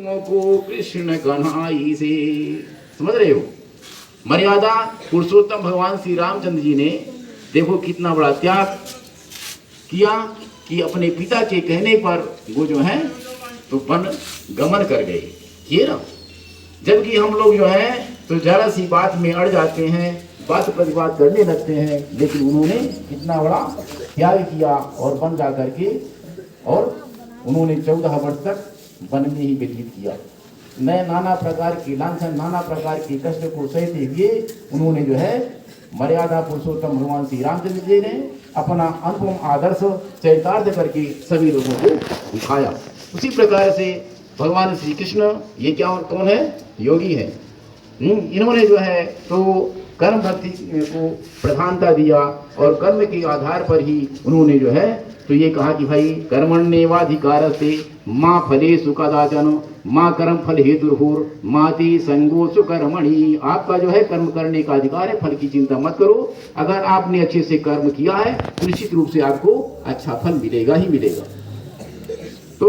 को कृष्ण कन्हाई से। समझ रहे हो? मर्यादा पुरुषोत्तम भगवान श्री रामचंद्र जी ने देखो कितना बड़ा त्याग किया कि अपने पिता के कहने पर वो जो है तो वन गमन कर गए, ये ना। जबकि हम लोग जो है तो जरा सी बात में अड़ जाते हैं, बात प्रतिबात करने लगते हैं, लेकिन उन्होंने कितना बड़ा त्याग किया और वन जा करके और उन्होंने 14 वर्ष तक वन में ही व्यतीत किया। नए नाना प्रकार की लांछन, नाना प्रकार की कष्ट को सहते हुए उन्होंने जो है मर्यादा पुरुषोत्तम भगवान श्री रामचंद्र जी ने अपना अनुपम आदर्श चरितार्थ करके सभी लोगों को दिखाया। उसी प्रकार से भगवान श्री कृष्ण ये क्या और कौन है? योगी है। इन्होंने जो है तो कर्म भक्ति को प्रधानता दिया और कर्म के आधार पर ही उन्होंने जो है तो ये कहा कि भाई कर्मण्येवाधिकारस्ते मां फलेषु कदाचन मां कर्म फल हेतुर्भुर् माति संगोषु कर्मणि। आपका जो है कर्म करने का अधिकार है, फल की चिंता मत करो। अगर आपने अच्छे से कर्म किया है निश्चित रूप से आपको अच्छा फल मिलेगा ही मिलेगा। तो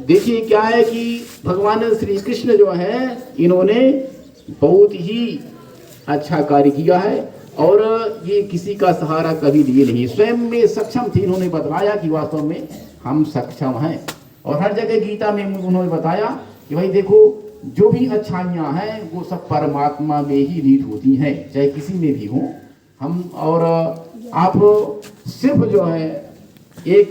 देखिए क्या है कि भगवान श्री कृष्ण जो है इन्होंने बहुत ही अच्छा कार्य किया है और ये किसी का सहारा कभी लिए नहीं, स्वयं में सक्षम थे। इन्होंने बतलाया कि वास्तव में हम सक्षम हैं और हर जगह गीता में उन्होंने बताया कि भाई देखो जो भी अच्छाइयाँ हैं वो सब परमात्मा में ही नीत होती हैं, चाहे किसी में भी हो। हम और आप सिर्फ जो है एक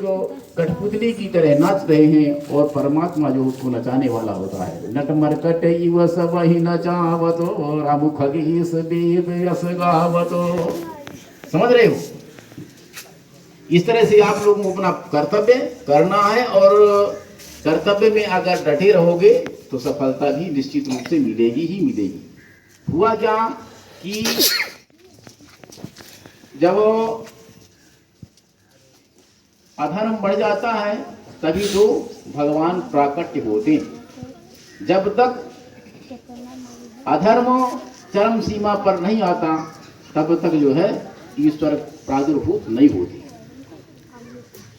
कठपुतली की तरह नाच रहे हैं और परमात्मा जो उसको नचाने वाला होता है। नट मरकट इव सब ही नचावतो रामु खगेश वेद यस गावतो। समझ रहे हो? इस तरह से आप लोगों को अपना कर्तव्य करना है और कर्तव्य में अगर डटे रहोगे तो सफलता भी निश्चित रूप से मिलेगी ही मिलेगी। हुआ क्या कि जब अधर्म बढ़ जाता है तभी तो भगवान प्राकट्य होते हैं। जब तक अधर्म चरम सीमा पर नहीं आता तब तक जो है ईश्वर प्रादुर्भूत नहीं होते।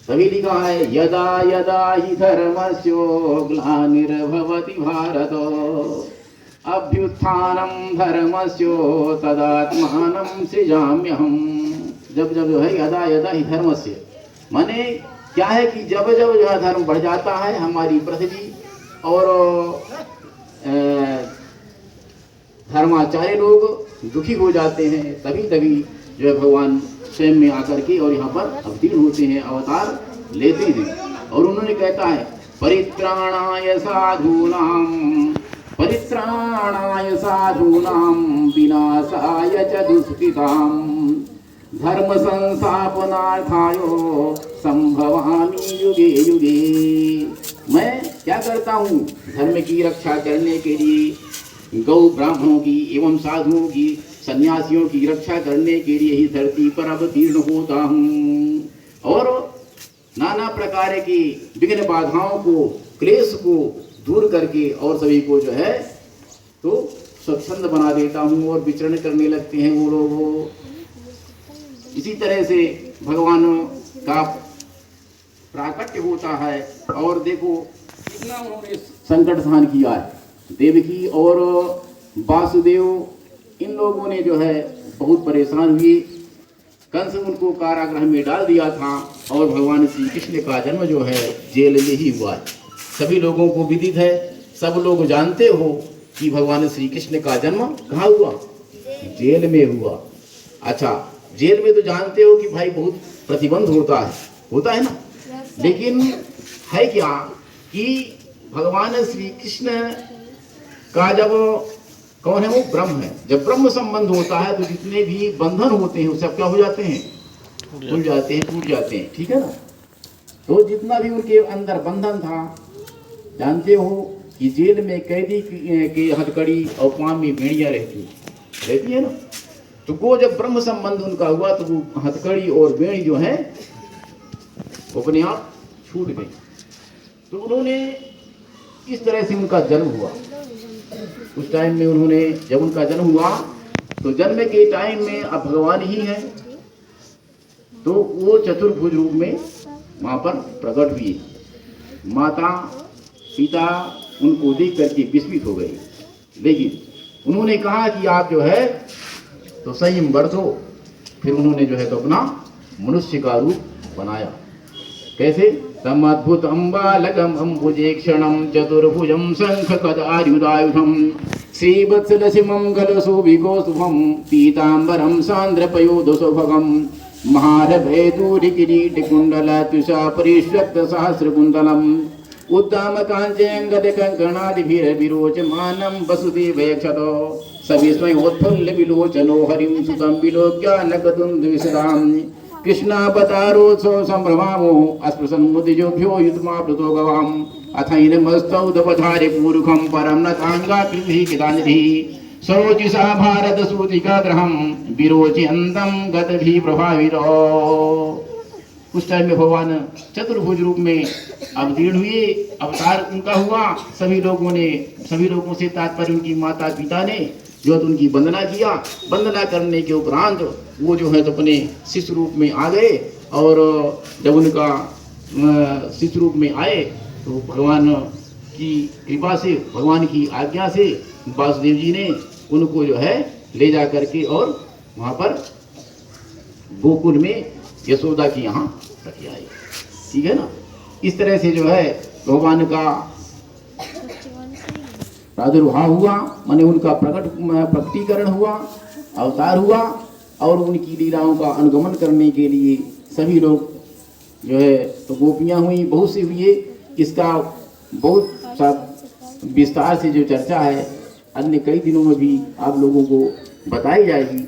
तभी लिखा है यदा यदा हि धर्मस्यो ग्लानिर्भवति भारत अभ्युत्थानं धर्मस्यो तदात्मानं सृजाम्यहम्। जब जब जो है यदा यदा हि धर्मस्य माने क्या है कि जब जब जो है धर्म बढ़ जाता है हमारी पृथ्वी और धर्माचार्य लोग दुखी हो जाते हैं, तभी तभी जो है भगवान स्वयं में आकर के और यहाँ पर अवतीर्ण होते हैं, अवतार लेते हैं। और उन्होंने कहता है परित्राणाय साधूनां विनाशाय च दुष्कृताम् धर्म संस्थापनार्थायो संभवामि युगे युगे। मैं क्या करता हूँ? धर्म की रक्षा करने के लिए गौ ब्राह्मणों की एवं साधुओं की सन्यासियों की रक्षा करने के लिए ही धरती पर अवतीर्ण होता हूँ और नाना प्रकार की विघ्न बाधाओं को क्लेश को दूर करके और सभी को जो है तो स्वच्छंद बना देता हूँ और विचरण करने लगते हैं वो लोग। इसी तरह से भगवान का प्राकट्य होता है और देखो कितना उन्होंने संकट सहन किया है। देवकी और वासुदेव इन लोगों ने जो है बहुत परेशान हुए, कंस उनको कारागृह में डाल दिया था और भगवान श्री कृष्ण का जन्म जो है जेल में ही हुआ। सभी लोगों को विदित है, सब लोग जानते हो कि भगवान श्री कृष्ण का जन्म कहाँ हुआ? जेल में हुआ। अच्छा, जेल में तो जानते हो कि भाई बहुत प्रतिबंध होता है ना। लेकिन है क्या कि भगवान श्री कृष्ण का जब कौन है वो ब्रह्म है, जब ब्रह्म संबंध होता है तो जितने भी बंधन होते हैं वो सब क्या हो जाते हैं? खुल जाते हैं, टूट जाते हैं। ठीक है ना। तो जितना भी उनके अंदर बंधन था, जानते हो कि जेल में कैदी की हथकड़ी और पाँव में भेड़िया रहती है ना। तो वो जब ब्रह्म संबंध उनका हुआ तो वो हथकड़ी और बेड़ी जो है वो अपने आप छूट गई। तो उन्होंने इस तरह से उनका जन्म हुआ। उस टाइम में उन्होंने जब उनका जन्म हुआ तो जन्म के टाइम में अब भगवान ही है तो वो चतुर्भुज रूप में वहाँ पर प्रकट हुई। माता पिता उनको देख करके विस्मित हो गए। लेकिन उन्होंने कहा कि आप जो है तो संयम बरतो। फिर उन्होंने जो है तो अपना मनुष्य का रूप बनाया। कैसे? तम अद्भुत अम्बालकम अम्बुजेक्षणम चतुर्भुजम शंख कदायुधायुधम श्रीवत्सलसिमं गलशोभिकौस्तुभम पीताम्बरम सान्द्रपयोधसौभगम महारभेदूरिकिरीटकुण्डलात्युषा परिष्वक्त सहस्रकुण्डलम उद्दाम काञ्चयङ्गदकङ्कणादिभिरविरोचमानं वसुदेवयक्षतो सविस्मयोत्फुल्ल विलोचनो हरिं सुतं विलोक्यानकदुन्दुविशदां कृष्णावतारोत्सव सम्भ्रमामो अस्पृशन्मुदिजोभ्यो युतमाप्लुतो गवाम् अथैनमस्तौदवधारे पूरुखं परं नताङ्गाकृतिः किदानिधिः सरोचिषा भारतसूतिकाग्रहं विरोचयन्तं गतभिः प्रभावितो। उस टाइम में भगवान चतुर्भुज रूप में अवतीर्ण हुए, अवतार उनका हुआ। सभी लोगों से तात्पर्य उनकी माता पिता ने जो है तो उनकी वंदना किया। वंदना करने के उपरांत वो जो है तो अपने शिष्य रूप में आ गए। और जब उनका शिष्य रूप में आए तो भगवान की कृपा से, भगवान की आज्ञा से वासुदेव जी ने उनको जो है ले जा करके और वहाँ पर गोकुल में यशोदा की यहाँ रख आए। ठीक है ना। इस तरह से जो है भगवान का प्रादुर्भाव हुआ, माने उनका प्रकटीकरण हुआ, अवतार हुआ। और उनकी लीलाओं का अनुगमन करने के लिए सभी लोग जो है तो गोपियाँ हुई, बहुत से हुए। इसका बहुत सा विस्तार से जो चर्चा है अन्य कई दिनों में भी आप लोगों को बताई जाएगी।